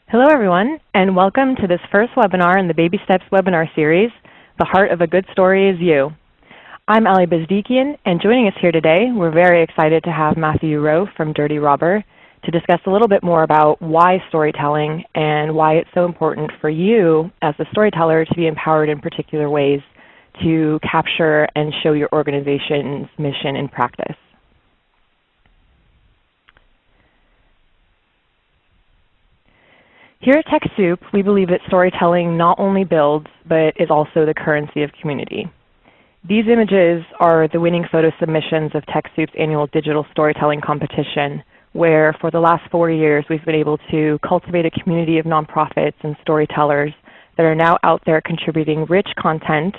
Hello everyone, and welcome to this first webinar in the Baby Steps webinar series, The Heart of a Good Story is You. I'm Ali Bezdikian, and joining us here today, we're very excited to have Matthew Rowe from Dirty Robber to discuss a little bit more about why storytelling and why it's so important for you as a storyteller to be empowered in particular ways to capture and show your organization's mission in practice. Here at TechSoup, we believe that storytelling not only builds, but is also the currency of community. These images are the winning photo submissions of TechSoup's annual digital storytelling competition, where for the last 4 years we've been able to cultivate a community of nonprofits and storytellers that are now out there contributing rich content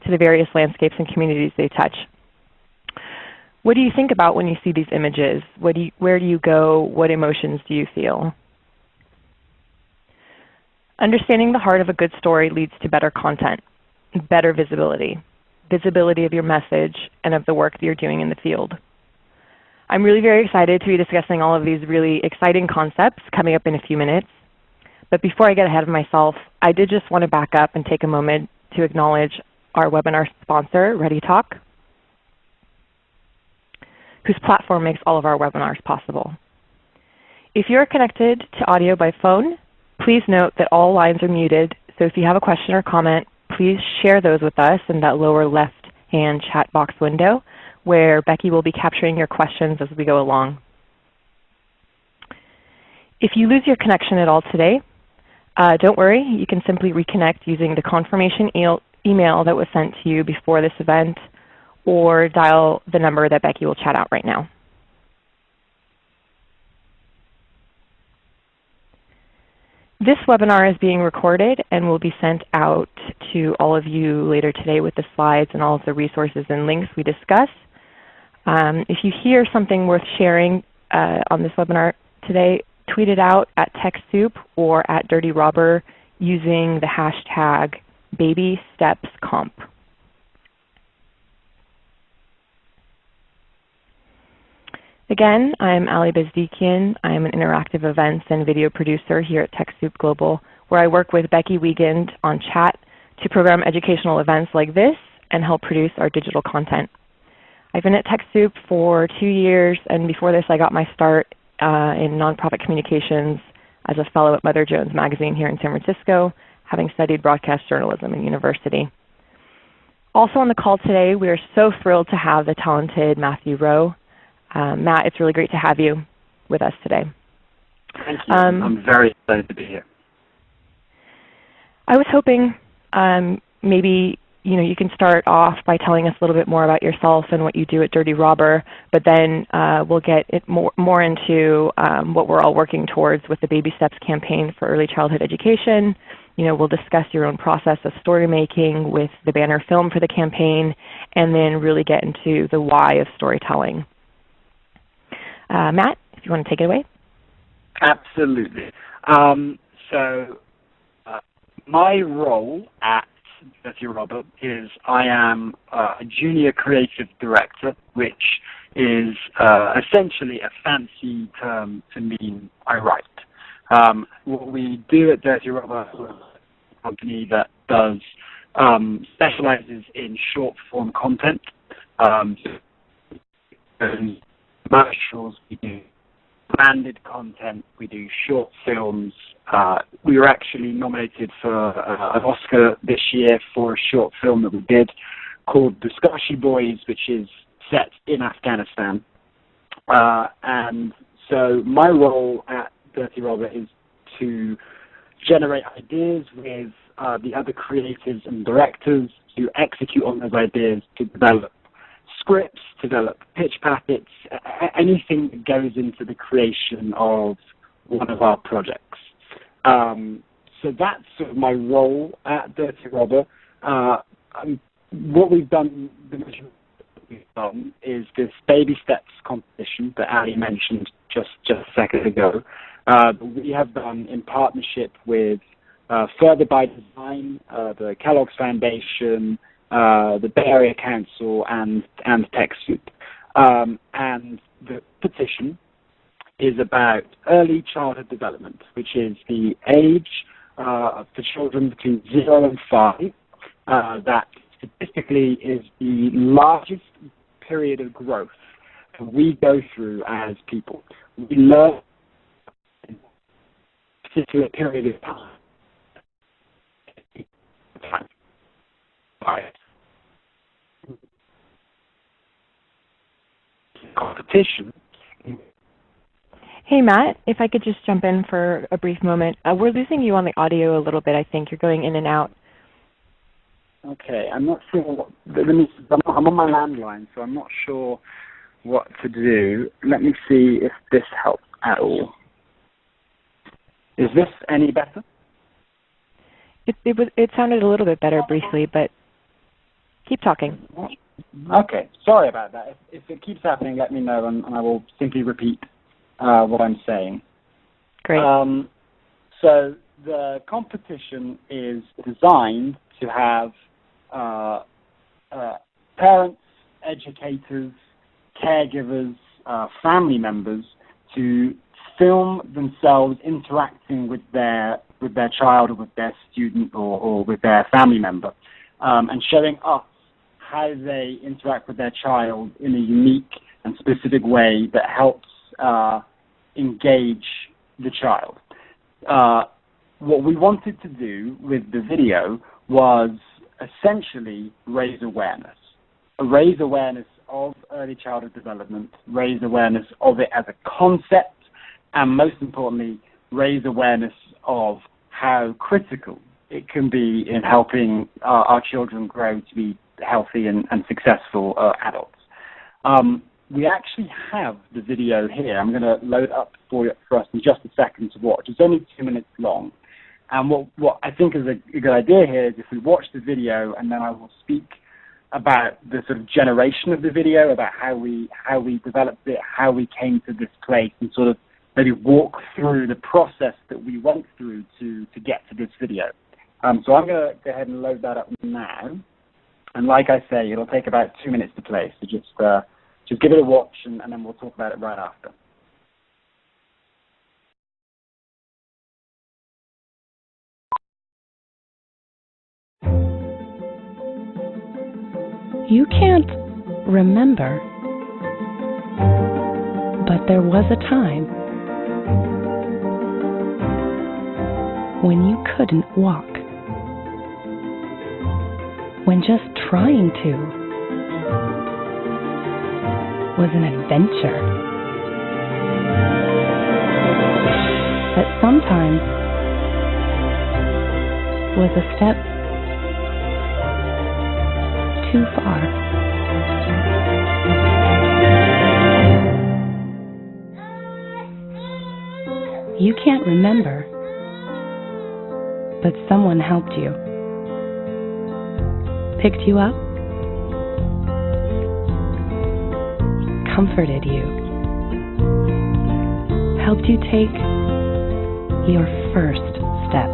to the various landscapes and communities they touch. What do you think about when you see these images? Where do you go? What emotions do you feel? Understanding the heart of a good story leads to better content, better visibility of your message and of the work that you're doing in the field. I'm really very excited to be discussing all of these really exciting concepts coming up in a few minutes. But before I get ahead of myself, I did just want to back up and take a moment to acknowledge our webinar sponsor, ReadyTalk, whose platform makes all of our webinars possible. If you're connected to audio by phone, please note that all lines are muted, so if you have a question or comment, please share those with us in that lower left-hand chat box window, where Becky will be capturing your questions as we go along. If you lose your connection at all today, don't worry, you can simply reconnect using the confirmation email that was sent to you before this event, or dial the number that Becky will chat out right now. This webinar is being recorded and will be sent out to all of you later today with the slides and all of the resources and links we discuss. If you hear something worth sharing on this webinar today, tweet it out at TechSoup or at Dirty Robber using the hashtag BabyStepsComp. Again, I'm Ali Bezdikian. I'm an interactive events and video producer here at TechSoup Global, where I work with Becky Wiegand on chat to program educational events like this and help produce our digital content. I've been at TechSoup for 2 years, and before this I got my start in nonprofit communications as a fellow at Mother Jones Magazine here in San Francisco, having studied broadcast journalism in university. Also on the call today, we are so thrilled to have the talented Matthew Rowe. Matt, it's really great to have you with us today. Thank you. I'm very excited to be here. I was hoping maybe you can start off by telling us a little bit more about yourself and what you do at Dirty Robber, but then we'll get more into what we're all working towards with the Baby Steps campaign for early childhood education. We'll discuss your own process of story making with the banner film for the campaign, and then really get into the why of storytelling. Matt, if you want to take it away. Absolutely. My role at Dirty Robber is I am a junior creative director, which is essentially a fancy term to mean I write. What we do at Dirty Robber is a company that does specializes in short form content. Commercials, we do branded content, we do short films. We were actually nominated for an Oscar this year for a short film that we did called The Scotchy Boys, which is set in Afghanistan. And so my role at Dirty Robber is to generate ideas with the other creatives and directors to execute on those ideas, to develop scripts, to develop pitch packets, anything that goes into the creation of one of our projects. So that's sort of my role at Dirty Robber. What we've done, the mission we've done is this Baby Steps competition that Ali mentioned just a second ago. We have done in partnership with Further by Design, the Kellogg's Foundation, the Bay Area Council, and TechSoup. And the petition is about early childhood development, which is the age for children between 0 and 5. That statistically is the largest period of growth that we go through as people. We learn in a particular period of time. Right. Competition. Hey, Matt, if I could just jump in for a brief moment. We're losing you on the audio a little bit, I think. You're going in and out. Okay, I'm not sure. I'm on my landline, so I'm not sure what to do. Let me see if this helps at all. Is this any better? It sounded a little bit better briefly, but keep talking. Okay, sorry about that. If it keeps happening, let me know, and I will simply repeat what I'm saying. Great. So the competition is designed to have parents, educators, caregivers, family members to film themselves interacting with their child or with their student or with their family member, and showing us how they interact with their child in a unique and specific way that helps engage the child. What we wanted to do with the video was essentially raise awareness of early childhood development, raise awareness of it as a concept, and most importantly, raise awareness of how critical it can be in helping our children grow to be healthy and successful adults. We actually have the video here. I'm going to load it up for us in just a second to watch. It's only 2 minutes long. And what I think is a good idea here is if we watch the video, and then I will speak about the sort of generation of the video, about how we developed it, how we came to this place, and sort of maybe walk through the process that we went through to get to this video. So I'm going to go ahead and load that up now. And like I say, it'll take about 2 minutes to play. So just give it a watch, and then we'll talk about it right after. You can't remember, but there was a time when you couldn't walk, when just trying to was an adventure, that sometimes was a step too far. You can't remember, but someone helped you, picked you up, comforted you, helped you take your first step.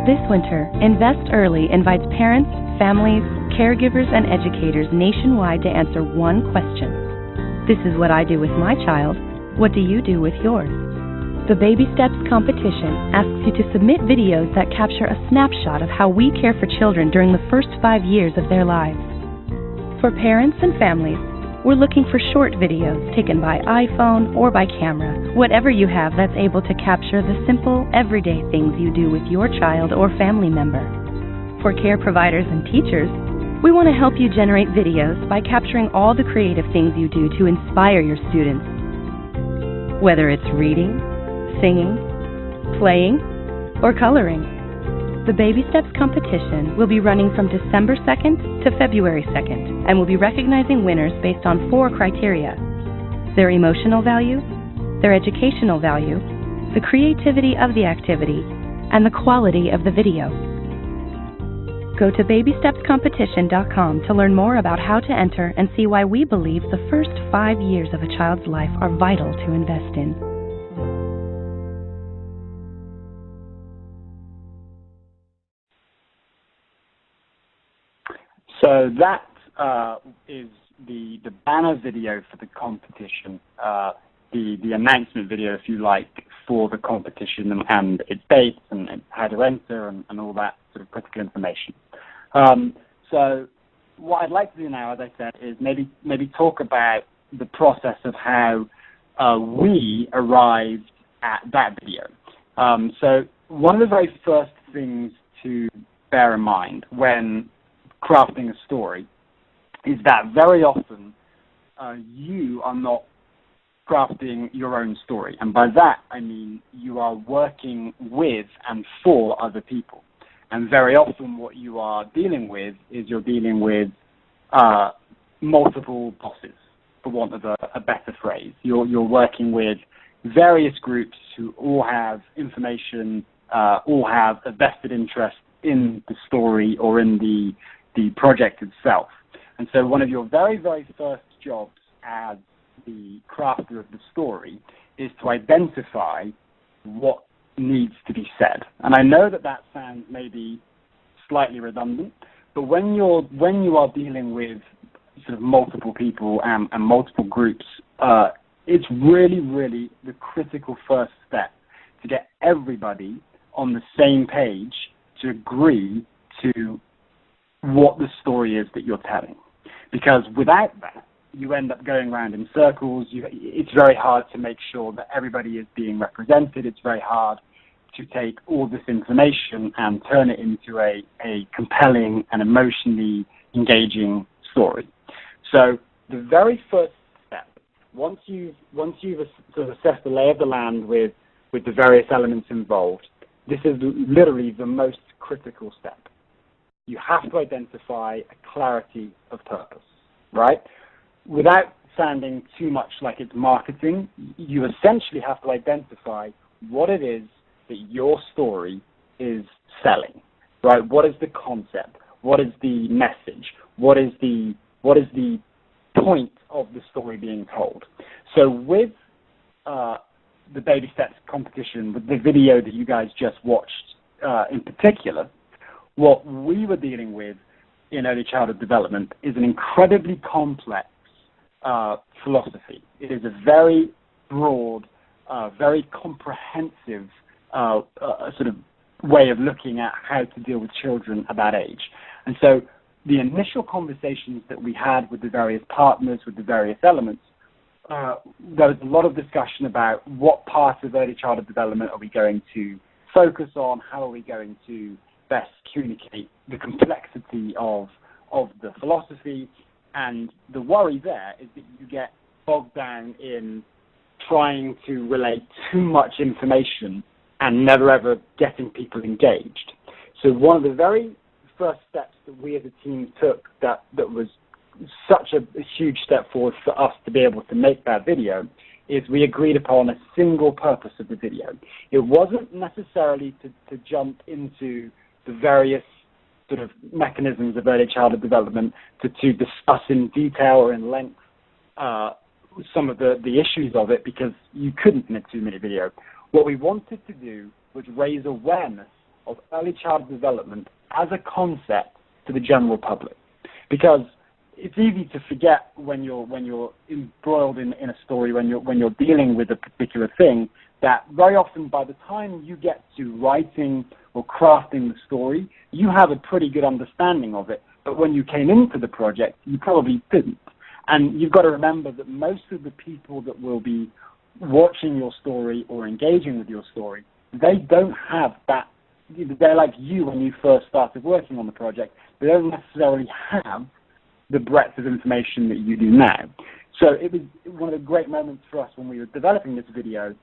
This winter, Invest Early invites parents, families, caregivers, and educators nationwide to answer one question. This is what I do with my child. What do you do with yours? The Baby Steps competition asks you to submit videos that capture a snapshot of how we care for children during the first 5 years of their lives. For parents and families, we're looking for short videos taken by iPhone or by camera, whatever you have that's able to capture the simple, everyday things you do with your child or family member. For care providers and teachers, we want to help you generate videos by capturing all the creative things you do to inspire your students. Whether it's reading, singing, playing, or coloring. The Baby Steps competition will be running from December 2nd to February 2nd and will be recognizing winners based on 4 criteria: their emotional value, their educational value, the creativity of the activity, and the quality of the video. Go to babystepscompetition.com to learn more about how to enter and see why we believe the first 5 years of a child's life are vital to invest in. So that is the banner video for the competition. the announcement video, if you like, for the competition and its dates and how to enter and all that sort of critical information. So what I'd like to do now, as I said, is maybe talk about the process of how we arrived at that video. So one of the very first things to bear in mind when crafting a story is that very often you are not crafting your own story. And by that, I mean you are working with and for other people. And very often what you are dealing with is you're dealing with multiple bosses, for want of a better phrase. You're working with various groups who all have information, all have a vested interest in the story or in the project itself. And so one of your very, very first jobs as the crafter of the story is to identify what needs to be said. And I know that sounds maybe slightly redundant, but when you are dealing with sort of multiple people and multiple groups, it's really, really the critical first step to get everybody on the same page to agree to what the story is that you're telling. Because without that, you end up going around in circles. It's very hard to make sure that everybody is being represented. It's very hard to take all this information and turn it into a compelling and emotionally engaging story. So the very first step, once you've sort of assessed the lay of the land with the various elements involved, this is literally the most critical step. You have to identify a clarity of purpose, right? Without sounding too much like it's marketing, you essentially have to identify what it is that your story is selling, right? What is the concept? What is the message? What is the point of the story being told? So with the Baby Steps competition, with the video that you guys just watched in particular, what we were dealing with in early childhood development is an incredibly complex philosophy. It is a very broad, very comprehensive sort of way of looking at how to deal with children at that age. And so the initial conversations that we had with the various partners, with the various elements, there was a lot of discussion about what parts of early childhood development are we going to focus on, how are we going to best communicate the complexity of the philosophy. And the worry there is that you get bogged down in trying to relay too much information and never ever getting people engaged. So one of the very first steps that we as a team took that was such a huge step forward for us to be able to make that video is we agreed upon a single purpose of the video. It wasn't necessarily to jump into the various sort of mechanisms of early childhood development to discuss in detail or in length some of the issues of it, because you couldn't in a 2-minute video. What we wanted to do was raise awareness of early childhood development as a concept to the general public, because it's easy to forget when you're embroiled in a story, when you're dealing with a particular thing, that very often by the time you get to writing or crafting the story, you have a pretty good understanding of it. But when you came into the project, you probably didn't. And you've got to remember that most of the people that will be watching your story or engaging with your story, they don't have that. They're like you when you first started working on the project. They don't necessarily have the breadth of information that you do now. So it was one of the great moments for us when we were developing this video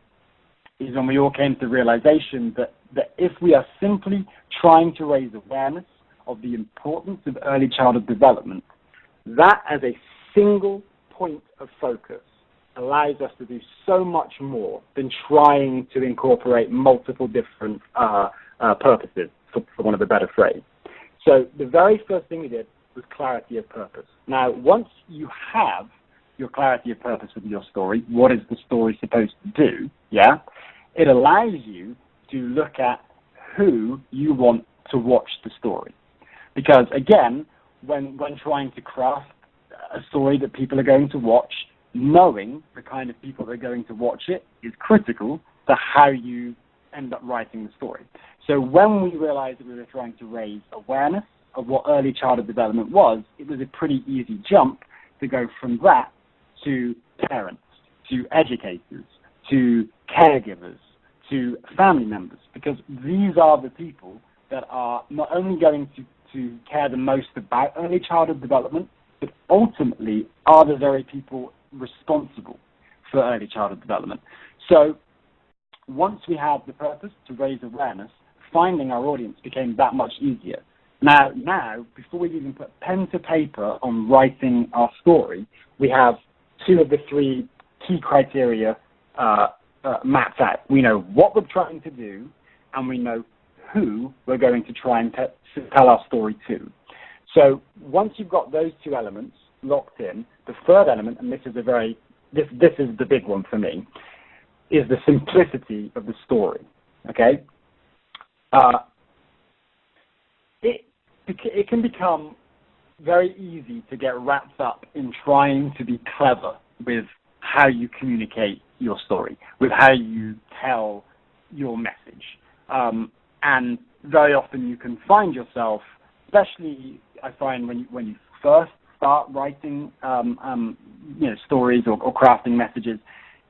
is when we all came to the realization that if we are simply trying to raise awareness of the importance of early childhood development, that as a single point of focus allows us to do so much more than trying to incorporate multiple different purposes, for want of a better phrase. So the very first thing we did was clarity of purpose. Now, once you have your clarity of purpose with your story, what is the story supposed to do, yeah, it allows you to look at who you want to watch the story. Because, again, when trying to craft a story that people are going to watch, knowing the kind of people that are going to watch it is critical to how you end up writing the story. So when we realized that we were trying to raise awareness of what early childhood development was, it was a pretty easy jump to go from that to parents, to educators, to caregivers, to family members, because these are the people that are not only going to care the most about early childhood development, but ultimately are the very people responsible for early childhood development. So once we had the purpose to raise awareness, finding our audience became that much easier. Now, before we even put pen to paper on writing our story, we have two of the three key criteria mapped out. We know what we're trying to do, and we know who we're going to try and tell our story to. So once you've got those two elements locked in, the third element, and this is the big one for me, is the simplicity of the story. Okay, it can become very easy to get wrapped up in trying to be clever with how you communicate your story, with how you tell your message. And very often you can find yourself, especially I find when you first start writing stories or crafting messages,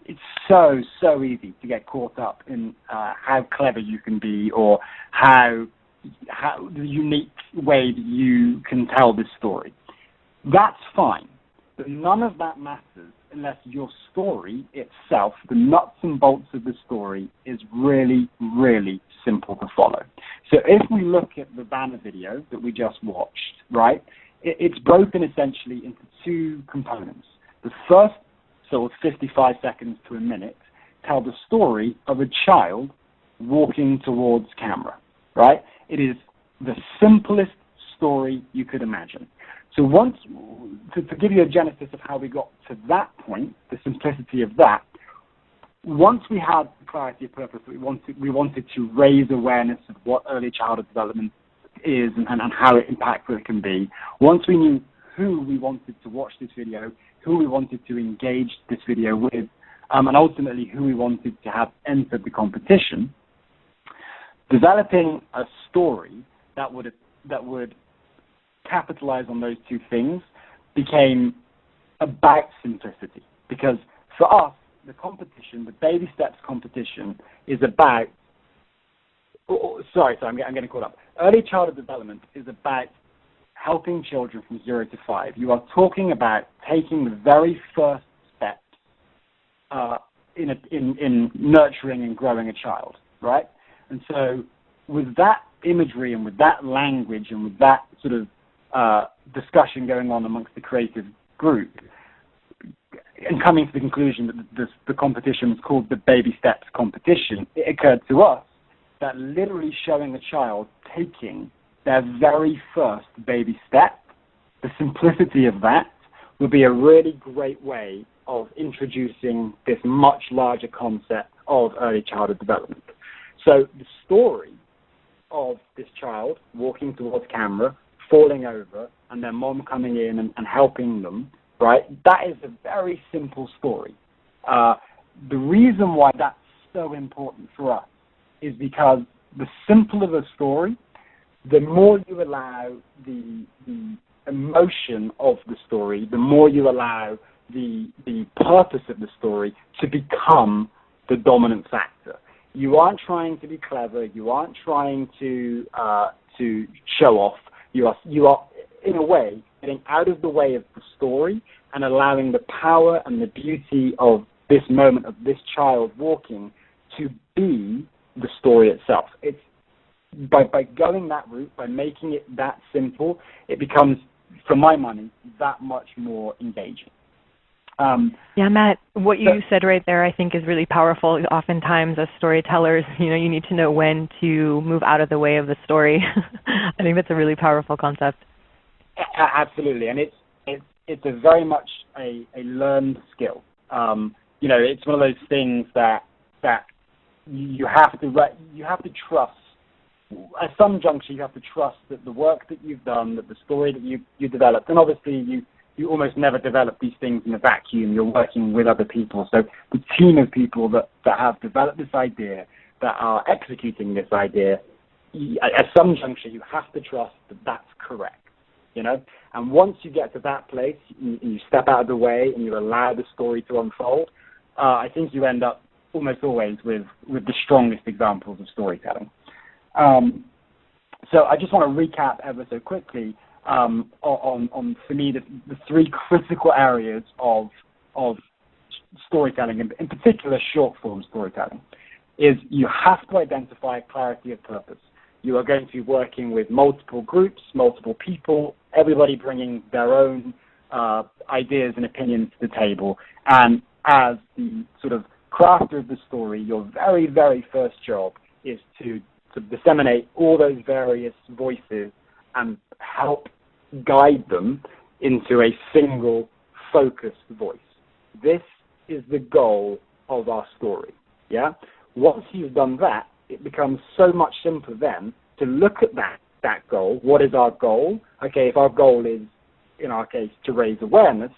it's so easy to get caught up in how clever you can be, or how the unique way that you can tell this story. That's fine, but none of that matters unless your story itself, the nuts and bolts of the story, is really, really simple to follow. So if we look at the banner video that we just watched, right, it's broken essentially into two components. The first sort of 55 seconds to a minute tell the story of a child walking towards camera, right? It is the simplest story you could imagine. So to give you a genesis of how we got to that point, the simplicity of that, once we had the clarity of purpose, we wanted to raise awareness of what early childhood development is and how impactful it can be. Once we knew who we wanted to watch this video, who we wanted to engage this video with, and ultimately who we wanted to have entered the competition, developing a story that would capitalize on those two things became about simplicity. Because for us, the competition, the Baby Steps competition, is about, I'm getting caught up. Early childhood development is about helping children from 0 to 5. You are talking about taking the very first steps in nurturing and growing a child, right? And so with that imagery and with that language and with that sort of discussion going on amongst the creative group, and coming to the conclusion that the competition was called the Baby Steps competition, it occurred to us that literally showing a child taking their very first baby step, the simplicity of that would be a really great way of introducing this much larger concept of early childhood development. So the story of this child walking towards camera, falling over, and their mom coming in and helping them, right? That is a very simple story. The reason why that's so important for us is because the simpler the story, the more you allow the emotion of the story, the more you allow the purpose of the story to become the dominant factor. You aren't trying to be clever. You aren't trying to show off. You are, in a way, getting out of the way of the story and allowing the power and the beauty of this moment of this child walking to be the story itself. It's by going that route, by making it that simple, it becomes, for my money, that much more engaging. Yeah, Matt, what you said right there I think is really powerful. Oftentimes as storytellers, you need to know when to move out of the way of the story. I think that's a really powerful concept. Absolutely, and it's a very much a learned skill. It's one of those things that you have to trust. At some juncture, you have to trust that the work that you've done, that the story that you developed, and obviously you almost never develop these things in a vacuum. You're working with other people. So the team of people that have developed this idea, that are executing this idea, at some juncture, you have to trust that that's correct, And once you get to that place, you step out of the way and you allow the story to unfold, I think you end up almost always with the strongest examples of storytelling. So I just want to recap ever so quickly on for me, the three critical areas of storytelling, in particular short-form storytelling, is you have to identify clarity of purpose. You are going to be working with multiple groups, multiple people, everybody bringing their own ideas and opinions to the table. And as the sort of crafter of the story, your very, very first job is to disseminate all those various voices and help guide them into a single focused voice. This is the goal of our story. Yeah? Once you've done that, it becomes so much simpler then to look at that goal. What is our goal? Okay, if our goal is, in our case, to raise awareness,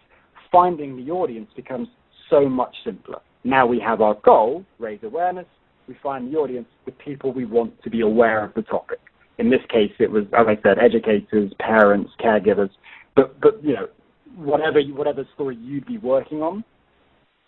finding the audience becomes so much simpler. Now we have our goal, raise awareness, we find the audience, the people we want to be aware of the topic. In this case, it was, as I said, educators, parents, caregivers, but whatever story you'd be working on,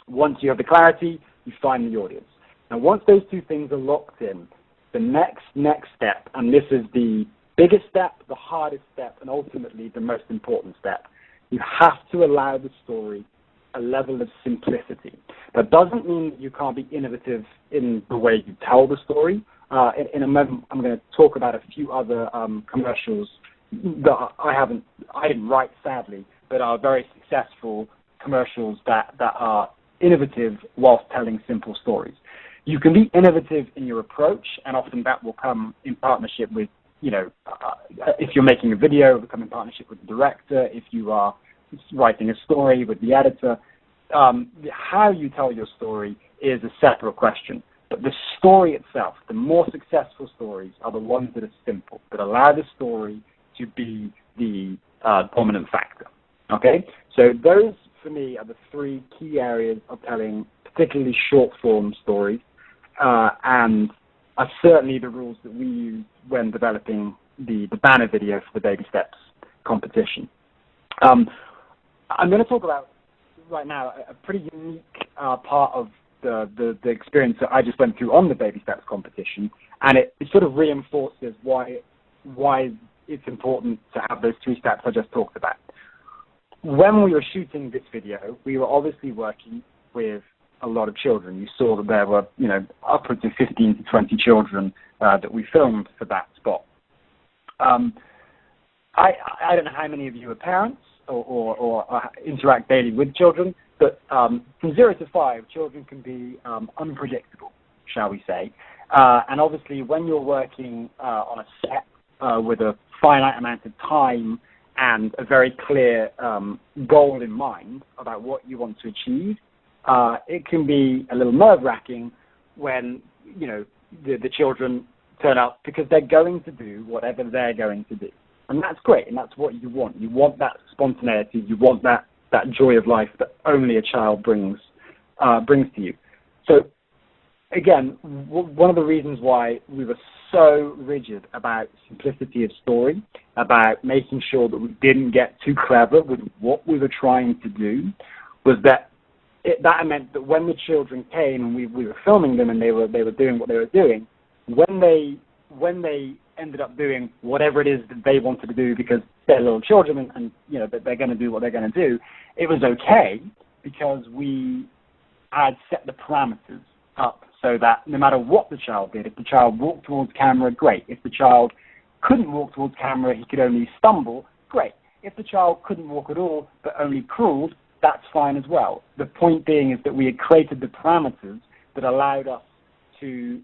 once you have the clarity, you find the audience. Now, once those two things are locked in, the next step, and this is the biggest step, the hardest step, and ultimately the most important step, you have to allow the story a level of simplicity. That doesn't mean that you can't be innovative in the way you tell the story. In a moment, I'm going to talk about a few other commercials that I didn't write, sadly, but are very successful commercials that are innovative whilst telling simple stories. You can be innovative in your approach, and often that will come in partnership with, if you're making a video, it'll come in partnership with the director. If you are writing a story with the editor, how you tell your story is a separate question. But the story itself, the more successful stories are the ones that are simple, that allow the story to be the dominant factor. Okay? So those, for me, are the three key areas of telling particularly short-form stories, and are certainly the rules that we use when developing the banner video for the Baby Steps competition. I'm going to talk about, right now, a pretty unique part of the experience that I just went through on the Baby Steps competition, and it sort of reinforces why it's important to have those three steps I just talked about. When we were shooting this video, we were obviously working with a lot of children. You saw that there were, upwards of 15 to 20 children that we filmed for that spot. I don't know how many of you are parents or interact daily with children, but from 0 to 5, children can be unpredictable, shall we say. And obviously, when you're working on a set with a finite amount of time and a very clear goal in mind about what you want to achieve, it can be a little nerve-wracking when, the children turn up because they're going to do whatever they're going to do. And that's great, and that's what you want. You want that spontaneity. You want that joy of life that only a child brings to you. So, again, one of the reasons why we were so rigid about simplicity of story, about making sure that we didn't get too clever with what we were trying to do, was that that meant that when the children came and we were filming them and they were doing what they were doing, when they ended up doing whatever it is that they wanted to do because they're little children and they're going to do what they're going to do, it was okay because we had set the parameters up so that no matter what the child did, if the child walked towards camera, great. If the child couldn't walk towards camera, he could only stumble, great. If the child couldn't walk at all but only crawled, that's fine as well. The point being is that we had created the parameters that allowed us to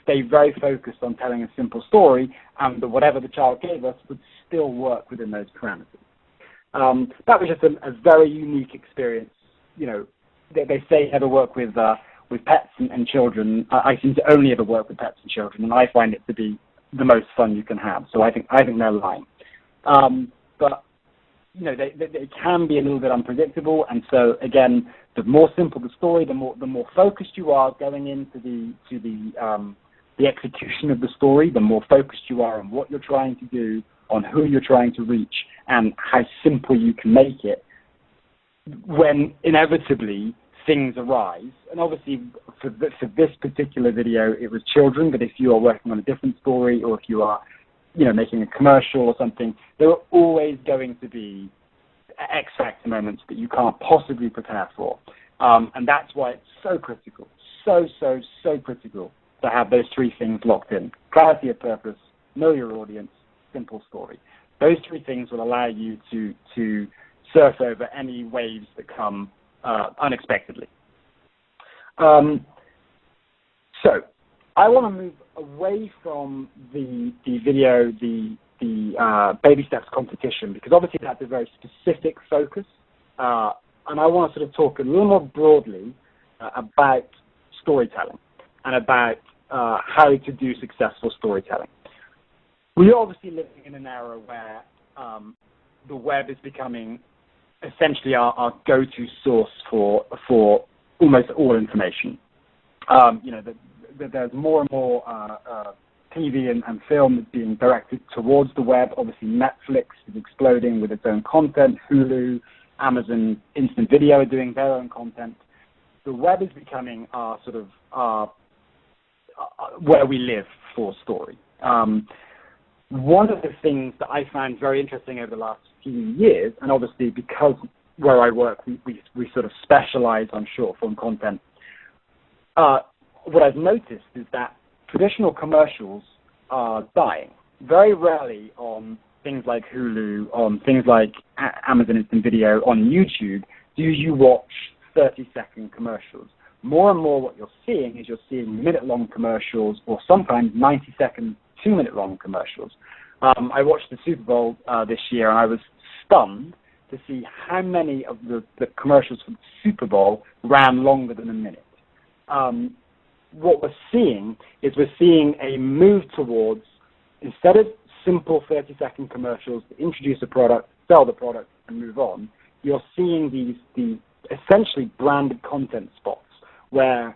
stay very focused on telling a simple story, and that whatever the child gave us would still work within those parameters. That was just a very unique experience. They say never work with pets and children. I seem to only ever work with pets and children, and I find it to be the most fun you can have. So I think they're lying. But they can be a little bit unpredictable, and so again, the more simple the story, the more focused you are going into the execution of the story, the more focused you are on what you're trying to do, on who you're trying to reach, and how simple you can make it. When inevitably things arise, and obviously for this particular video, it was children, but if you are working on a different story, or if you are making a commercial or something, there are always going to be X factor moments that you can't possibly prepare for. And that's why it's so critical, so critical to have those three things locked in. Clarity of purpose, know your audience, simple story. Those three things will allow you to surf over any waves that come unexpectedly. So I want to move away from the video, the baby steps competition, because obviously that's a very specific focus, and I want to sort of talk a little more broadly about storytelling and about how to do successful storytelling. We are obviously living in an era where the web is becoming essentially our go-to source for almost all information. There's more and more TV and film that's being directed towards the web. Obviously, Netflix is exploding with its own content. Hulu, Amazon Instant Video are doing their own content. The web is becoming our sort of where we live for story. One of the things that I found very interesting over the last few years, and obviously because where I work, we sort of specialize on short form content. What I've noticed is that traditional commercials are dying. Very rarely on things like Hulu, on things like Amazon Instant Video, on YouTube, do you watch 30-second commercials. More and more what you're seeing is you're seeing minute-long commercials, or sometimes 90-second, 2-minute-long commercials. I watched the Super Bowl this year, and I was stunned to see how many of the commercials for the Super Bowl ran longer than a minute. What we're seeing is a move towards, instead of simple 30-second commercials to introduce a product, sell the product, and move on, you're seeing these essentially branded content spots where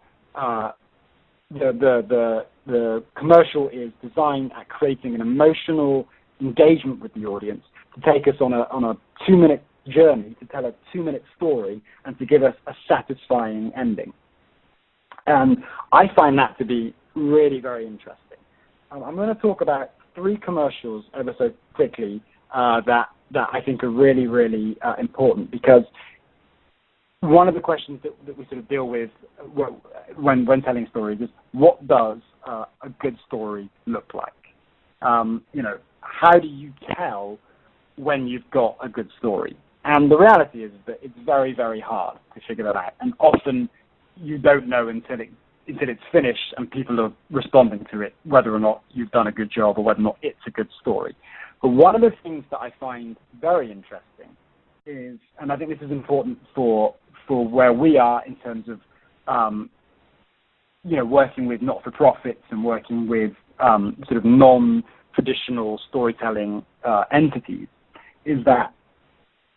the commercial is designed at creating an emotional engagement with the audience, to take us on a 2-minute journey, to tell a 2-minute story, and to give us a satisfying ending. And I find that to be really very interesting. I'm going to talk about 3 commercials ever so quickly that I think are really, really important, because one of the questions that we sort of deal with when telling stories is, what does a good story look like? How do you tell when you've got a good story? And the reality is that it's very, very hard to figure that out. And often you don't know until it's finished and people are responding to it, whether or not you've done a good job or whether or not it's a good story. But one of the things that I find very interesting is, and I think this is important for where we are in terms of, working with not-for-profits and working with sort of non-traditional storytelling entities, is that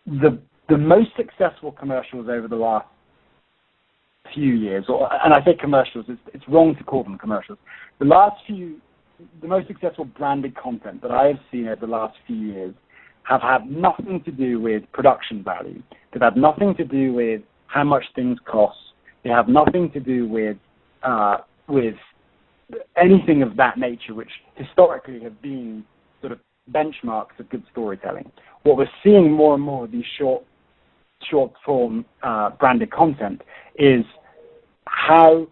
the most successful commercials over the last few years, and I say commercials, it's wrong to call them commercials. The most successful branded content that I have seen over the last few years have had nothing to do with production value. They've had nothing to do with how much things cost. They have nothing to do with anything of that nature, which historically have been sort of benchmarks of good storytelling. What we're seeing more and more of these short form branded content is how,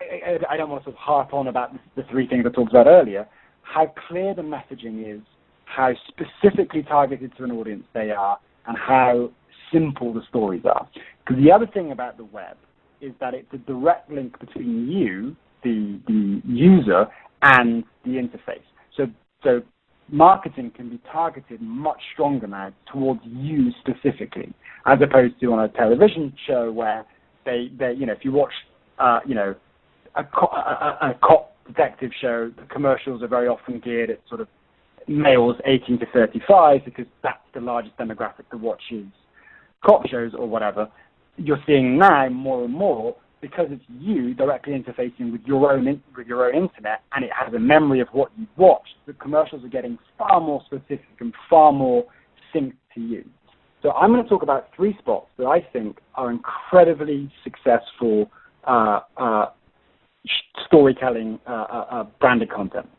I don't want to sort of harp on about the 3 things I talked about earlier, how clear the messaging is, how specifically targeted to an audience they are, and how simple the stories are. Because the other thing about the web is that it's a direct link between you, the user, and the interface. So marketing can be targeted much stronger now towards you specifically, as opposed to on a television show where they if you watch a cop detective show, the commercials are very often geared at sort of males 18 to 35, because that's the largest demographic that watches cop shows or whatever, you're seeing now more and more, because it's you directly interfacing with your own internet, and it has a memory of what you've watched. The commercials are getting far more specific and far more synced to you. So I'm going to talk about 3 spots that I think are incredibly successful storytelling branded content.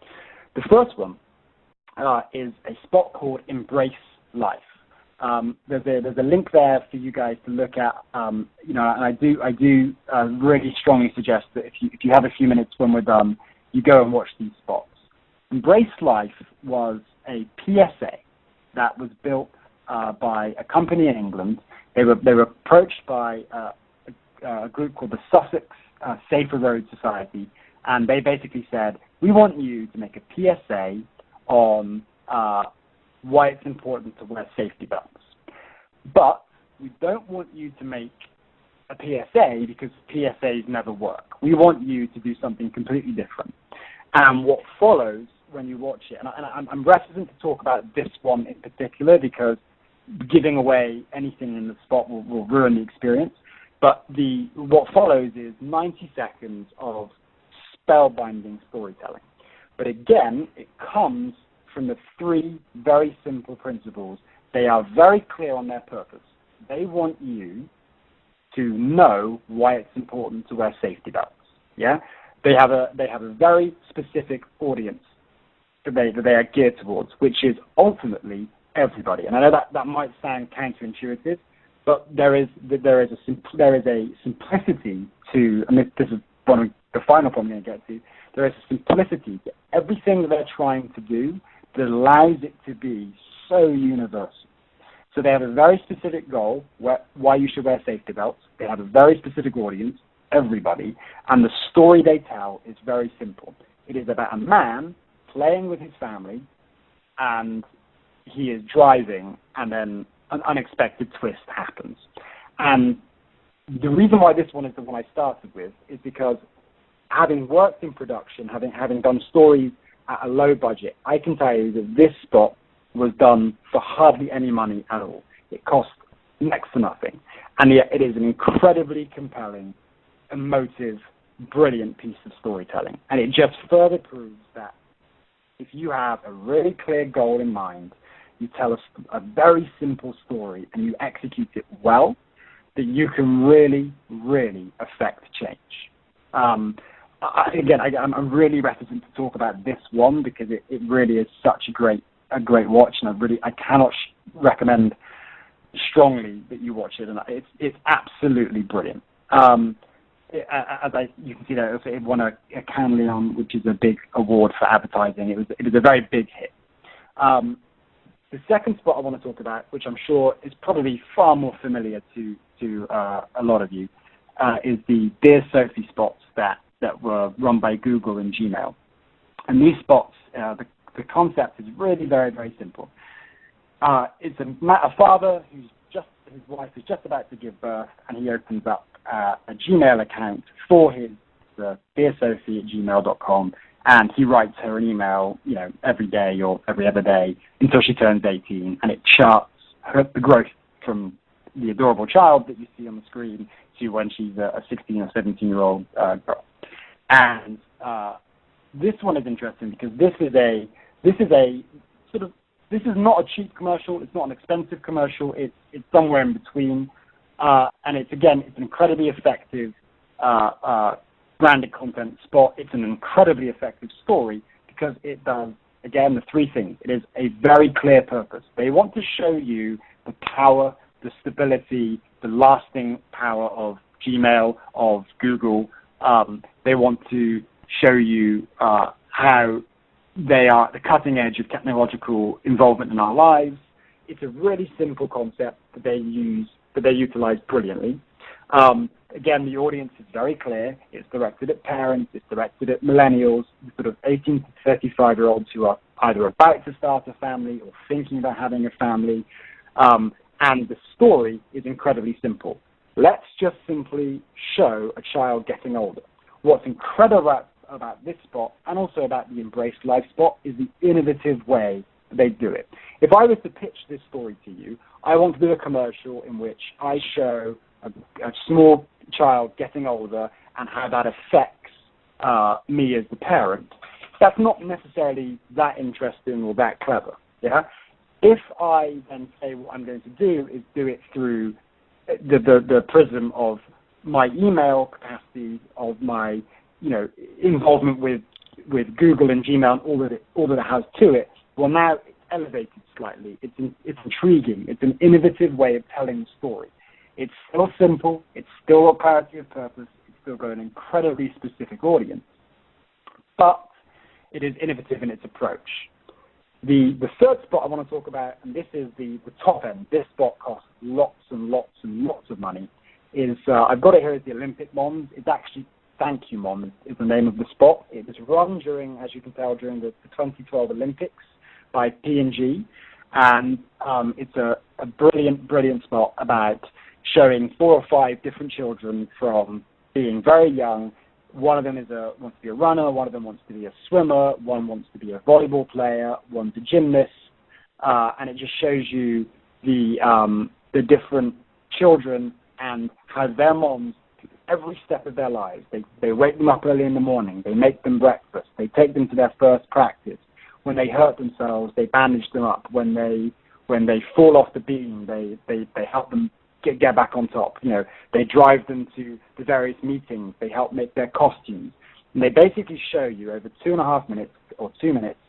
The first one is a spot called Embrace Life. There's a link there for you guys to look at. And I do really strongly suggest that if you have a few minutes when we're done, you go and watch these spots. Embrace Life was a PSA that was built by a company in England. They were approached by a group called the Sussex Safer Road Society, and they basically said, we want you to make a PSA on why it's important to wear safety belts. But we don't want you to make a PSA because PSAs never work. We want you to do something completely different. And what follows when you watch it, and I'm reticent to talk about this one in particular because giving away anything in the spot will ruin the experience, but what follows is 90 seconds of spellbinding storytelling. But again, it comes from the 3 very simple principles. They are very clear on their purpose. They want you to know why it's important to wear safety belts. Yeah, they have a very specific audience that they are geared towards, which is ultimately everybody. And I know that might sound counterintuitive, but there is a simplicity to, and this is one of the final point I'm going to get to. There is a simplicity to everything that they're trying to do that allows it to be so universal. So they have a very specific goal, why you should wear safety belts. They have a very specific audience, everybody, and the story they tell is very simple. It is about a man playing with his family, and he is driving, and then an unexpected twist happens. And the reason why this one is the one I started with is because having worked in production, having done stories at a low budget, I can tell you that this spot was done for hardly any money at all. It cost next to nothing. And yet it is an incredibly compelling, emotive, brilliant piece of storytelling. And it just further proves that if you have a really clear goal in mind, you tell a very simple story and you execute it well, that you can really, really affect change. I'm really reticent to talk about this one because it really is such a great watch, and I cannot recommend strongly that you watch it, and it's absolutely brilliant. You can see that it won a Cannes Lion, which is a big award for advertising. It was a very big hit. The second spot I want to talk about, which I'm sure is probably far more familiar to a lot of you, is the Dear Sophie spots that were run by Google and Gmail. And these spots, the concept is really very, very simple. It's a father his wife is just about to give birth, and he opens up a Gmail account for his dearsophie@gmail.com, and he writes her an email, every day or every other day until she turns 18, and it charts the growth from the adorable child that you see on the screen to when she's a 16 or 17-year-old girl. And this one is interesting because this is not a cheap commercial. It's not an expensive commercial. It's somewhere in between, and it's an incredibly effective branded content spot. It's an incredibly effective story because it does, again, the 3 things. It is a very clear purpose. They want to show you the power, the stability, the lasting power of Gmail, of Google. They want to show you how they are at the cutting edge of technological involvement in our lives. It's a really simple concept that they utilize brilliantly. Again, the audience is very clear. It's directed at parents. It's directed at millennials, sort of 18 to 35-year-olds who are either about to start a family or thinking about having a family. And the story is incredibly simple. Let's just simply show a child getting older. What's incredible about this spot, and also about the Embrace Life spot, is the innovative way they do it. If I was to pitch this story to you, I want to do a commercial in which I show a small child getting older and how that affects me as the parent. That's not necessarily that interesting or that clever. Yeah. If I then say what I'm going to do is do it through the prism of my email capacity, of my involvement with Google and Gmail and all that it has to it, well, now it's elevated slightly. It's intriguing. It's an innovative way of telling the story. It's still simple. It's still a clarity of purpose. It's still got an incredibly specific audience, but it is innovative in its approach. The third spot I want to talk about, and this is the top end, this spot costs lots and lots and lots of money, is, I've got it here as the Olympic Moms. It's actually Thank You Mom is the name of the spot. It was run during, as you can tell, during the 2012 Olympics by P&G, and it's a brilliant, brilliant spot about showing 4 or 5 different children from being very young. One of them wants to be a runner, one of them wants to be a swimmer, one wants to be a volleyball player, one's a gymnast, and it just shows you the different children and how their moms, every step of their lives, they wake them up early in the morning, they make them breakfast, they take them to their first practice. When they hurt themselves, they bandage them up. When they fall off the beam, they help them get back on top. They drive them to the various meetings. They help make their costumes. And they basically show you over 2.5 minutes or 2 minutes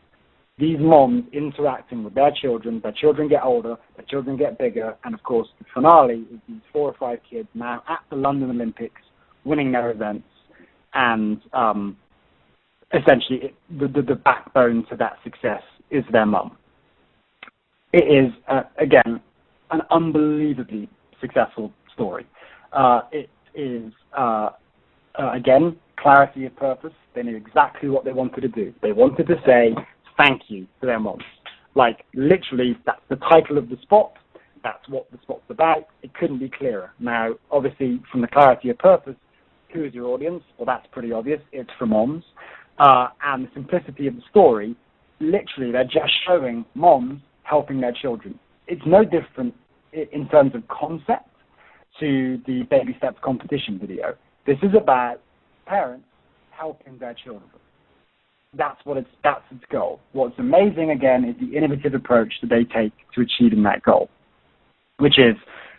these moms interacting with their children get older, their children get bigger, and of course the finale is these 4 or 5 kids now at the London Olympics winning their events, and essentially the backbone to that success is their mum. It is, again, an unbelievably successful story. It is, again, clarity of purpose. They knew exactly what they wanted to do. They wanted to say thank you to their moms. Like, literally, that's the title of the spot. That's what the spot's about. It couldn't be clearer. Now, obviously, from the clarity of purpose, who is your audience? Well, that's pretty obvious. It's for moms. And the simplicity of the story, literally, they're just showing moms helping their children. It's no different in terms of concept to the Baby Steps competition video. This is about parents helping their children. That's its goal. What's amazing, again, is the innovative approach that they take to achieving that goal, which is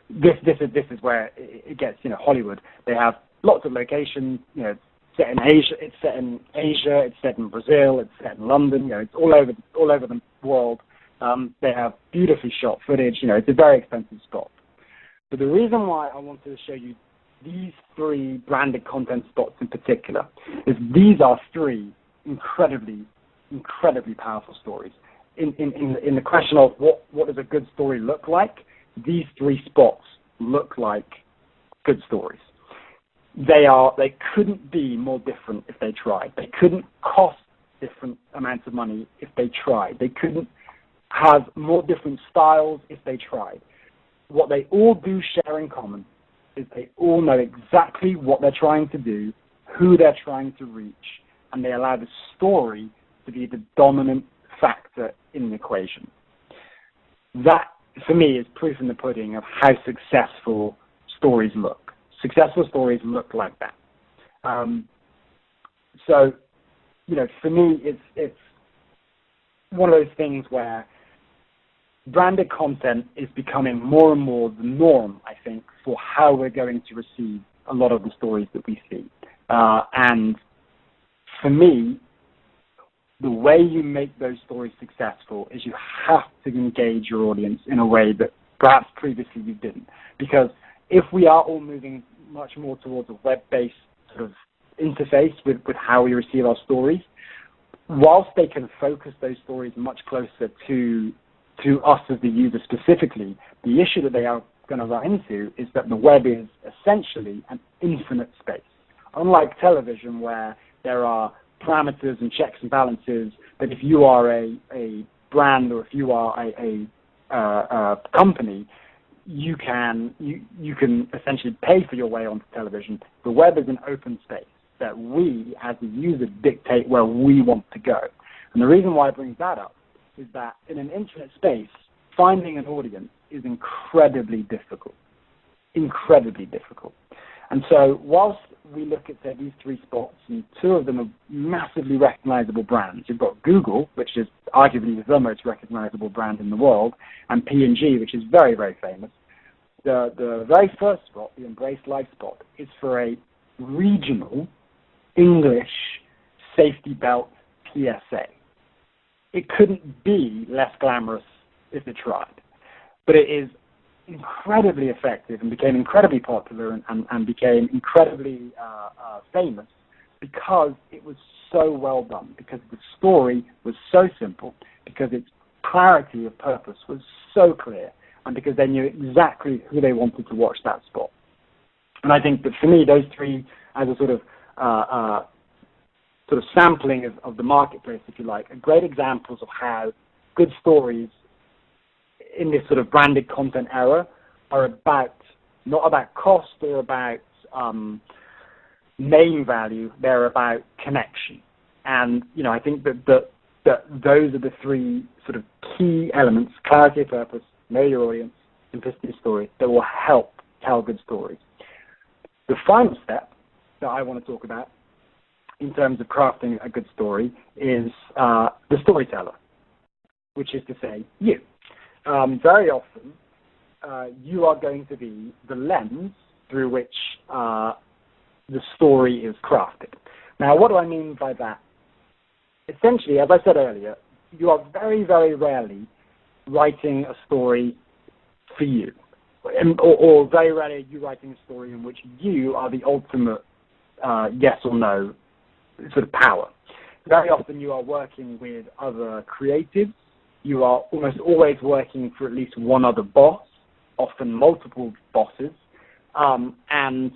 this is where it gets Hollywood. They have lots of locations. It's set in Asia. It's set in Brazil. It's set in London. It's all over the world. They have beautifully shot footage. It's a very expensive spot. But the reason why I wanted to show you these 3 branded content spots in particular is these are 3 incredibly, incredibly powerful stories. In the question of what does a good story look like, these 3 spots look like good stories. They couldn't be more different if they tried. They couldn't cost different amounts of money if they tried. They couldn't have more different styles if they tried. What they all do share in common is they all know exactly what they're trying to do, who they're trying to reach, and they allow the story to be the dominant factor in the equation. That, for me, is proof in the pudding of how successful stories look. Successful stories look like that. So, for me, it's one of those things where branded content is becoming more and more the norm, I think, for how we're going to receive a lot of the stories that we see. And for me, the way you make those stories successful is you have to engage your audience in a way that perhaps previously you didn't. Because if we are all moving much more towards a web-based sort of interface with how we receive our stories, whilst they can focus those stories much closer to us as the user specifically, the issue that they are going to run into is that the web is essentially an infinite space. Unlike television, where there are parameters and checks and balances, that if you are a brand or if you are a company, you can essentially pay for your way onto television. The web is an open space that we, as the user, dictate where we want to go. And the reason why I bring that up is that in an internet space, finding an audience is incredibly difficult. Incredibly difficult. And so whilst we look at, say, these three spots, and two of them are massively recognizable brands. You've got Google, which is arguably the most recognizable brand in the world, and P&G, which is very, very famous. The very first spot, the Embrace Live spot, is for a regional English safety belt PSA. It couldn't be less glamorous if it tried. But it is incredibly effective and became incredibly popular and became incredibly famous because it was so well done, because the story was so simple, because its clarity of purpose was so clear, and because they knew exactly who they wanted to watch that spot. And I think that for me, those three, as a sort of sampling of the marketplace, if you like, are great examples of how good stories in this sort of branded content era are not about cost or about name value. They're about connection. And, I think that those are the three sort of key elements: clarity of purpose, know your audience, simplicity of story, that will help tell good stories. The final step that I want to talk about in terms of crafting a good story is the storyteller, which is to say you. Very often, you are going to be the lens through which the story is crafted. Now, what do I mean by that? Essentially, as I said earlier, you are very, very rarely writing a story for you, or very rarely are you writing a story in which you are the ultimate yes or no sort of power. Very often you are working with other creatives. You are almost always working for at least one other boss, often multiple bosses, and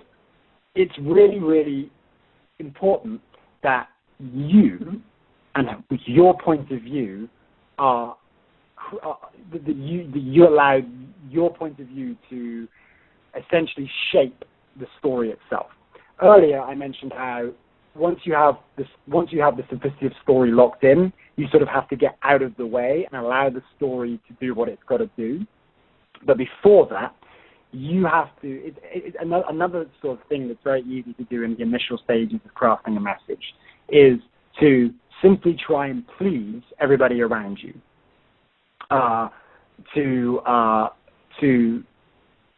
it's really, really important that you and your point of view that you allow your point of view to essentially shape the story itself. Earlier, I mentioned how once you have the simplicity of story locked in, you sort of have to get out of the way and allow the story to do what it's got to do. But before that, you have to. Another sort of thing that's very easy to do in the initial stages of crafting a message is to simply try and please everybody around you.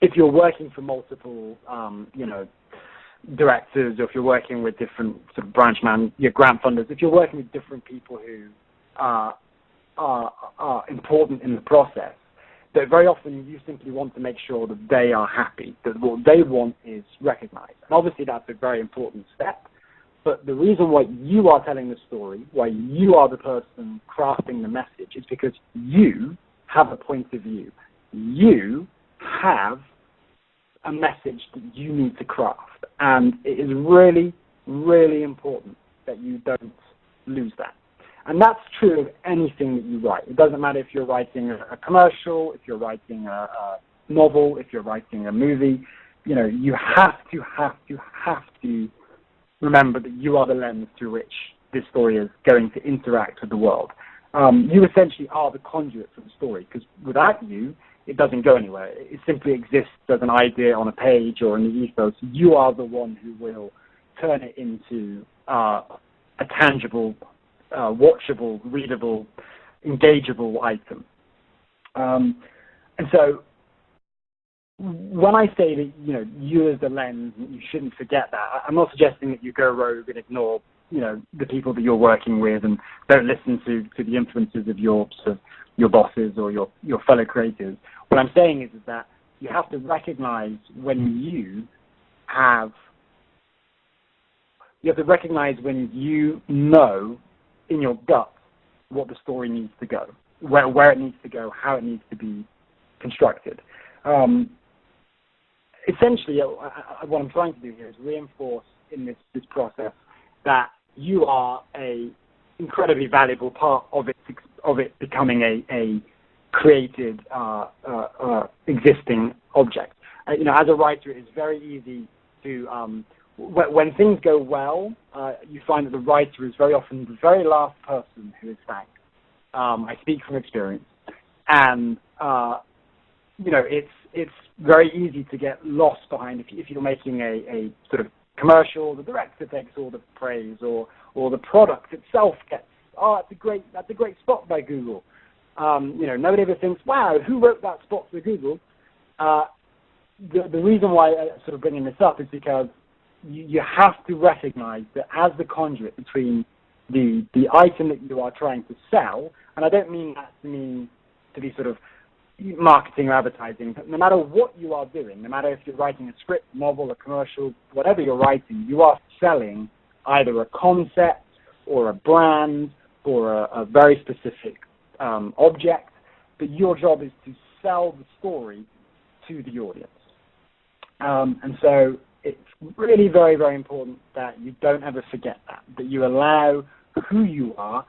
If you're working for multiple, directors, or if you're working with different sort of your grant funders, if you're working with different people who are important in the process, that very often you simply want to make sure that they are happy, that what they want is recognized. And obviously that's a very important step, but the reason why you are telling the story, why you are the person crafting the message, is because you have a point of view. You have a message that you need to craft, and it is really, really important that you don't lose that. And that's true of anything that you write. It doesn't matter if you're writing a commercial, if you're writing a novel, if you're writing a movie. You have to remember that you are the lens through which this story is going to interact with the world. You essentially are the conduit for the story, because without you, it doesn't go anywhere. It simply exists as an idea on a page or in the ethos. You are the one who will turn it into a tangible, watchable, readable, engageable item. And so when I say that, you as the lens, you shouldn't forget that. I'm not suggesting that you go rogue and ignore, the people that you're working with and don't listen to the influences of your bosses or your fellow creators. What I'm saying is that you have to recognize when you know in your gut what the story needs to go, where it needs to go, how it needs to be constructed. Essentially, what I'm trying to do here is reinforce in this process that you are a incredibly valuable part of it becoming a created existing object. As a writer, it's very easy to when things go well, you find that the writer is very often the very last person who is thanked. I speak from experience, and it's very easy to get lost behind if you're making a sort of commercial. The director takes all the praise, or the product itself gets, that's a great spot by Google. Nobody ever thinks, wow, who wrote that spot for Google? The reason why I'm sort of bringing this up is because you have to recognize that as the conduit between the item that you are trying to sell, and I don't mean that to be sort of marketing or advertising, but no matter what you are doing, no matter if you're writing a script, novel, a commercial, whatever you're writing, you are selling either a concept or a brand or a very specific object, but your job is to sell the story to the audience. And so it's really very, very important that you don't ever forget that you allow who you are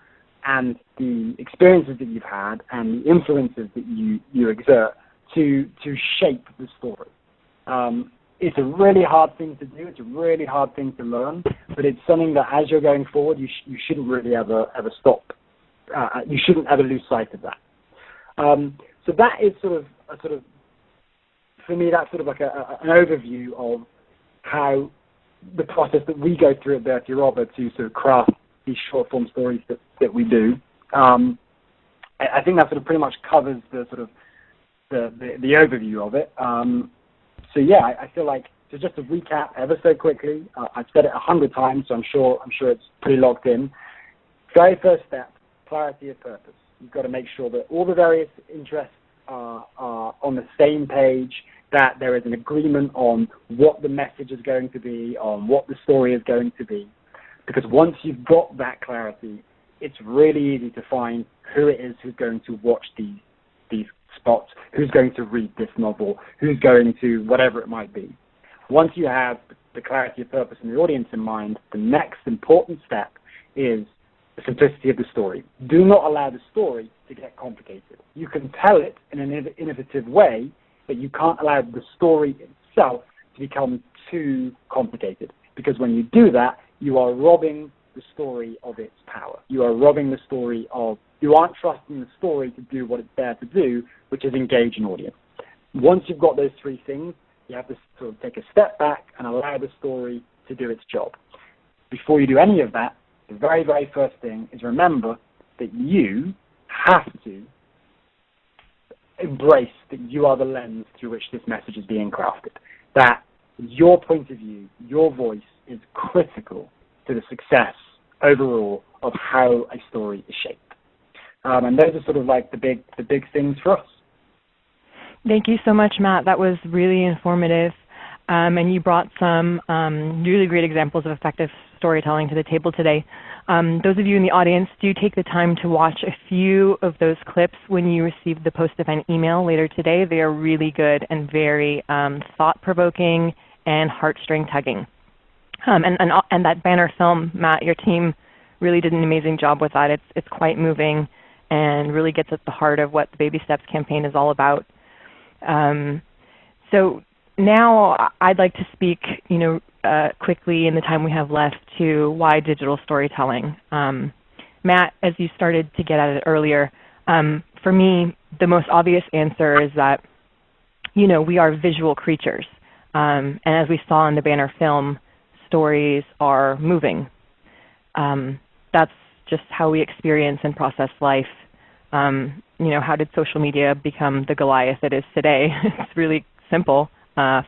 and the experiences that you've had and the influences that you exert to shape the story. It's a really hard thing to do. It's a really hard thing to learn, but it's something that as you're going forward, you shouldn't really ever stop. You shouldn't ever lose sight of that. So that is for me, that's sort of like an overview of how the process that we go through at Bertie Robber to sort of craft these short form stories that we do. I think that sort of pretty much covers the sort of the overview of it. So yeah, I feel like, so just to recap ever so quickly, I've said it 100 times, so I'm sure it's pretty locked in. Very first step, clarity of purpose. You've got to make sure that all the various interests are on the same page, that there is an agreement on what the message is going to be, on what the story is going to be. Because once you've got that clarity, it's really easy to find who it is who's going to watch these spots, who's going to read this novel, who's going to whatever it might be. Once you have the clarity of purpose and the audience in mind, the next important step is the simplicity of the story. Do not allow the story to get complicated. You can tell it in an innovative way, but you can't allow the story itself to become too complicated. Because when you do that, you are robbing the story of its power. You are robbing the story of, you aren't trusting the story to do what it's there to do, which is engage an audience. Once you've got those three things, you have to sort of take a step back and allow the story to do its job. Before you do any of that, the very, very first thing is remember that you have to embrace that you are the lens through which this message is being crafted. That your point of view, your voice is critical to the success overall of how a story is shaped. And those are sort of like the big things for us. Thank you so much, Matt. That was really informative. And you brought some really great examples of effective storytelling to the table today. Those of you in the audience, do take the time to watch a few of those clips when you receive the post-event email later today. They are really good and very thought-provoking and heartstring tugging. And that banner film, Matt, your team really did an amazing job with that. It's quite moving and really gets at the heart of what the Baby Steps campaign is all about. So now I'd like to speak, quickly in the time we have left to why digital storytelling. Matt, as you started to get at it earlier, for me, the most obvious answer is that, we are visual creatures. And as we saw in the banner film, stories are moving. That's just how we experience and process life. How did social media become the Goliath it is today? It's really simple.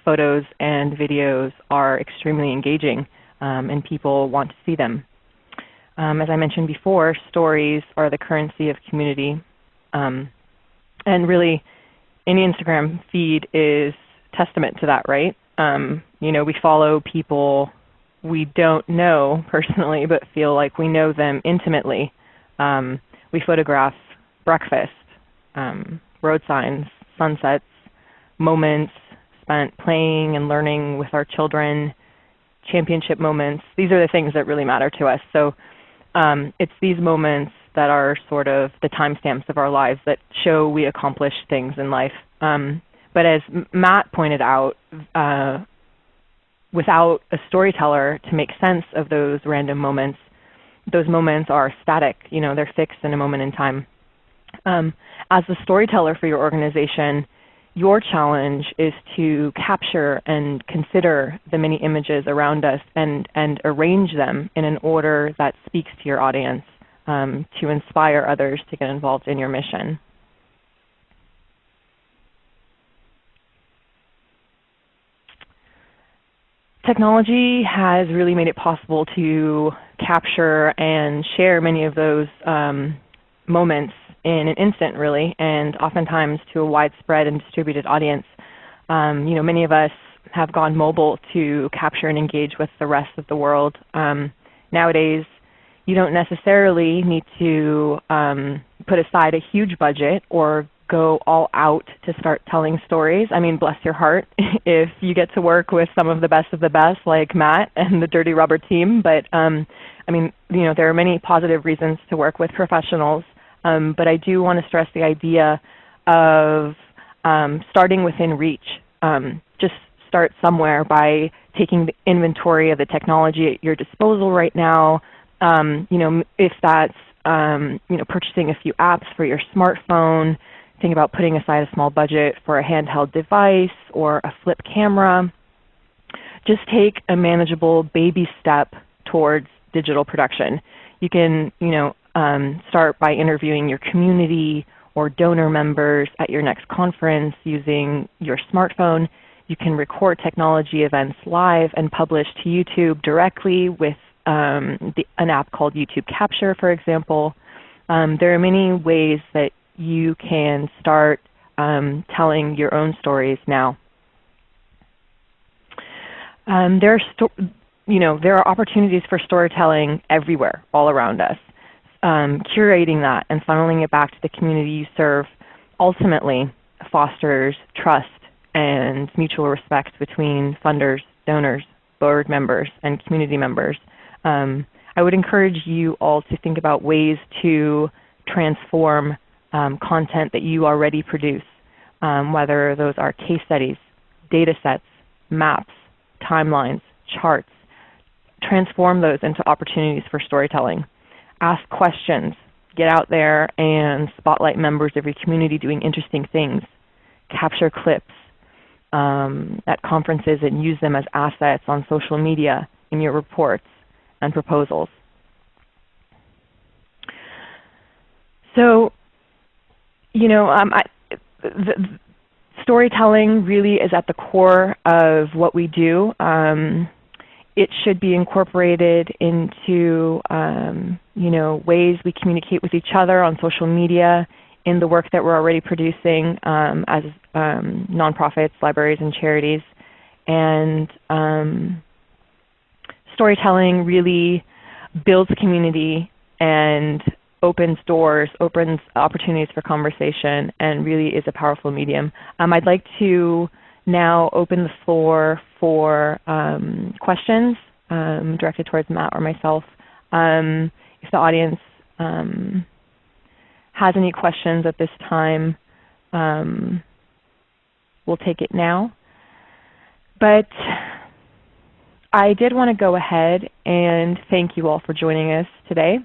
Photos and videos are extremely engaging, and people want to see them. As I mentioned before, stories are the currency of community. And really, any Instagram feed is testament to that, right? We follow people we don't know personally, but feel like we know them intimately. We photograph breakfast, road signs, sunsets, moments spent playing and learning with our children, championship moments. These are the things that really matter to us. So it's these moments that are sort of the timestamps of our lives that show we accomplished things in life. But as Matt pointed out, without a storyteller to make sense of those random moments, those moments are static. They're fixed in a moment in time. As the storyteller for your organization, your challenge is to capture and consider the many images around us and arrange them in an order that speaks to your audience, to inspire others to get involved in your mission. Technology has really made it possible to capture and share many of those moments in an instant, really, and oftentimes to a widespread and distributed audience. Many of us have gone mobile to capture and engage with the rest of the world. Nowadays, you don't necessarily need to put aside a huge budget or go all out to start telling stories. I mean, bless your heart if you get to work with some of the best like Matt and the Dirty Rubber team. But there are many positive reasons to work with professionals. But I do want to stress the idea of starting within reach. Just start somewhere by taking the inventory of the technology at your disposal right now. If that's purchasing a few apps for your smartphone, think about putting aside a small budget for a handheld device or a flip camera. Just take a manageable baby step towards digital production. You can, start by interviewing your community or donor members at your next conference using your smartphone. You can record technology events live and publish to YouTube directly with an app called YouTube Capture, for example. There are many ways that you can start telling your own stories now. There are opportunities for storytelling everywhere, all around us. Curating that and funneling it back to the community you serve ultimately fosters trust and mutual respect between funders, donors, board members, and community members. I would encourage you all to think about ways to transform content that you already produce, whether those are case studies, data sets, maps, timelines, charts. Transform those into opportunities for storytelling. Ask questions. Get out there and spotlight members of your community doing interesting things. Capture clips at conferences and use them as assets on social media, in your reports and proposals. So, storytelling really is at the core of what we do. It should be incorporated into, ways we communicate with each other on social media, in the work that we're already producing as nonprofits, libraries, and charities. And storytelling really builds community and opens doors, opens opportunities for conversation, and really is a powerful medium. I'd like to now open the floor for questions directed towards Matt or myself. If the audience has any questions at this time, we'll take it now. But I did want to go ahead and thank you all for joining us today.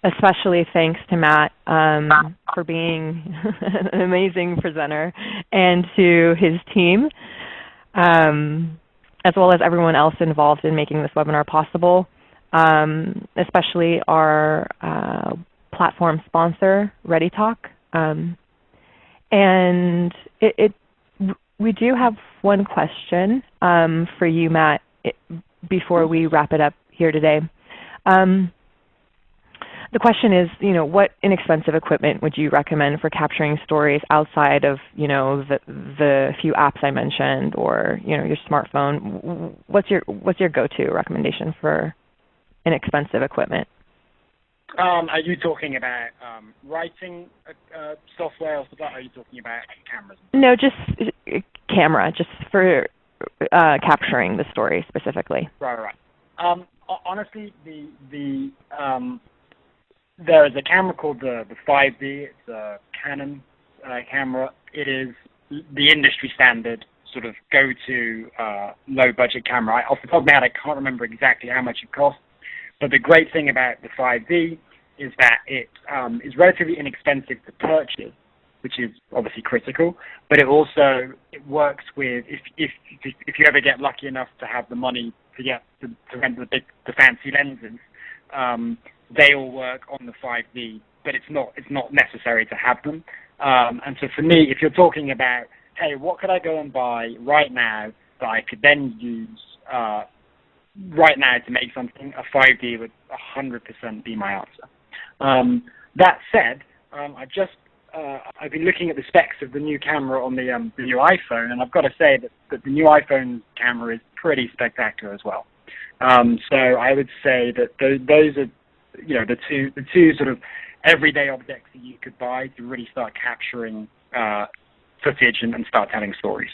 Especially thanks to Matt for being an amazing presenter, and to his team, as well as everyone else involved in making this webinar possible, especially our platform sponsor, ReadyTalk. And we do have one question for you, Matt, before we wrap it up here today. The question is, what inexpensive equipment would you recommend for capturing stories outside of, the few apps I mentioned, or your smartphone? What's your go-to recommendation for inexpensive equipment? Are you talking about writing software, or are you talking about cameras? No, just camera, just for capturing the story specifically. Right. Honestly, there is a camera called the 5D. It's a Canon camera. It is the industry standard sort of go-to low-budget camera. Off the top of my head, I can't remember exactly how much it costs. But the great thing about the 5D is that it is relatively inexpensive to purchase, which is obviously critical, but it works with, if you ever get lucky enough to have the money to rent the fancy lenses, they all work on the 5D, but it's not necessary to have them. And so for me, if you're talking about, hey, what could I go and buy right now that I could then use right now to make something, a 5D would 100% be my answer. That said, I've been looking at the specs of the new camera on the new iPhone, and I've got to say that the new iPhone camera is pretty spectacular as well. So I would say that those are, the two sort of everyday objects that you could buy to really start capturing footage and start telling stories.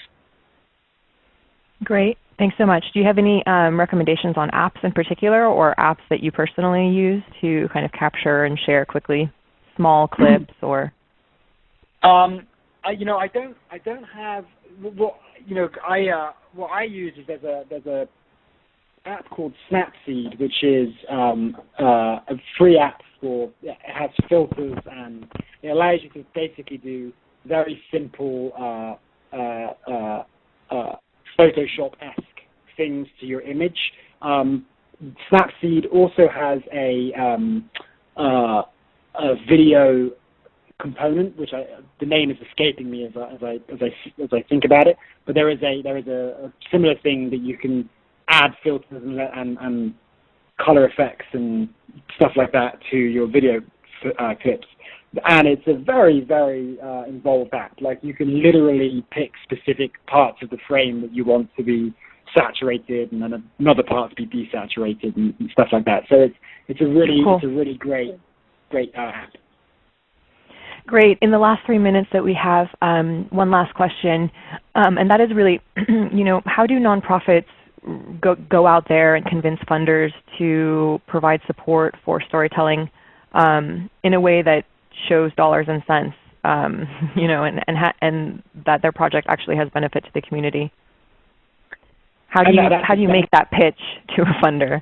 Great. Thanks so much. Do you have any recommendations on apps in particular, or apps that you personally use to kind of capture and share quickly small clips or? I don't have what I use is there's a app called Snapseed, which is a free app it has filters, and it allows you to basically do very simple Photoshop-esque things to your image. Snapseed also has a video component, which the name is escaping me as I think about it. But there is a similar thing that you can add filters and color effects and stuff like that to your video clips. And it's a very, very involved app. Like, you can literally pick specific parts of the frame that you want to be saturated, and then another part to be desaturated and stuff like that. So it's a really cool. It's a really great app. Great. In the last 3 minutes that we have, one last question, and that is really, how do nonprofits go out there and convince funders to provide support for storytelling in a way that shows dollars and cents, and that their project actually has benefit to the community? How do you make that pitch to a funder?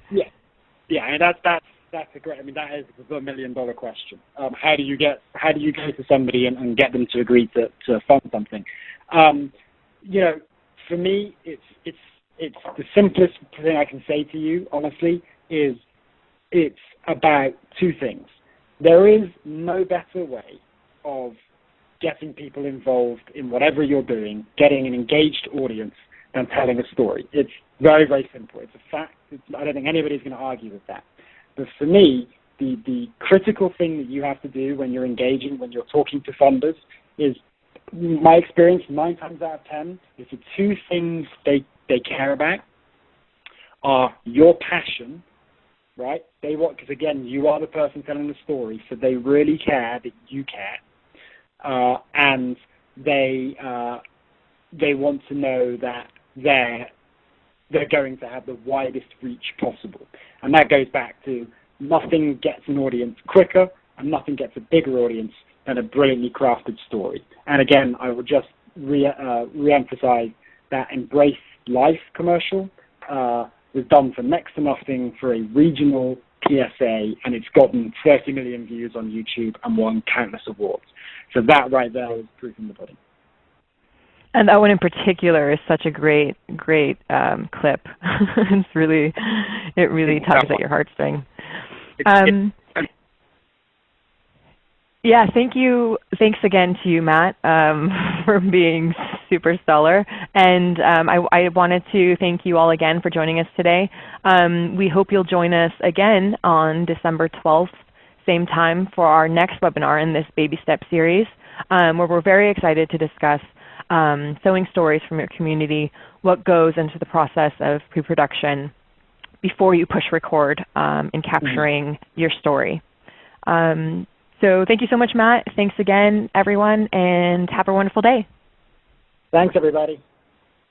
Yeah, and that's a great. I mean, that is the $1 million question. How do you go to somebody and get them to agree to fund something? For me, it's the simplest thing I can say to you, honestly, is it's about two things. There is no better way of getting people involved in whatever you're doing, getting an engaged audience, than telling a story. It's very, very simple. It's a fact. I don't think anybody's going to argue with that. But for me, the critical thing that you have to do when you're engaging, when you're talking to funders, is, my experience, 9 times out of 10, is the two things they care about are your passion, right? Because again, you are the person telling the story, so they really care that you care, and they want to know that they're going to have the widest reach possible. And that goes back to, nothing gets an audience quicker and nothing gets a bigger audience than a brilliantly crafted story. And again, I will just re-emphasize that Embrace Life commercial was done for next to nothing for a regional PSA, and it's gotten 30 million views on YouTube and won countless awards. So that right there is proof in the pudding. And that one in particular is such a great clip. It really tugs at your heartstring. Yeah, thank you. Thanks again to you, Matt, for being super stellar. And I wanted to thank you all again for joining us today. We hope you'll join us again on December 12th, same time, for our next webinar in this Baby Step series, where we're very excited to discuss sewing stories from your community, what goes into the process of pre-production before you push record in capturing your story. So thank you so much, Matt. Thanks again, everyone, and have a wonderful day. Thanks, everybody.